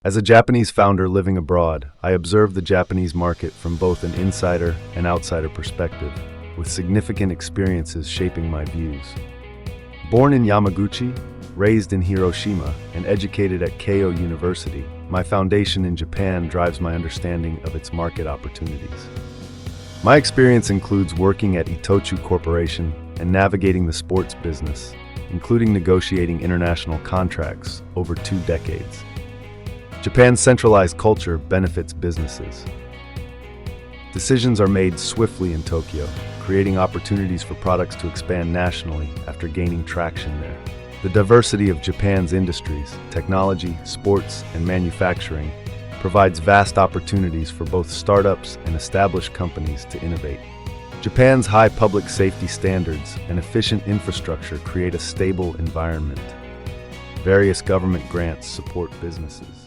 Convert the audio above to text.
As a Japanese founder living abroad, I observe the Japanese market from both an insider and outsider perspective, with significant experiences shaping my views. Born in Yamaguchi, raised in Hiroshima, and educated at Keio University, my foundation in Japan drives my understanding of its market opportunities. My experience includes working at Itochu Corporation and navigating the sports business, including negotiating international contracts over 2 decades. Japan's centralized culture benefits businesses. Decisions are made swiftly in Tokyo, creating opportunities for products to expand nationally after gaining traction there. The diversity of Japan's industries, technology, sports, and manufacturing provides vast opportunities for both startups and established companies to innovate. Japan's high public safety standards and efficient infrastructure create a stable environment. Various government grants support businesses.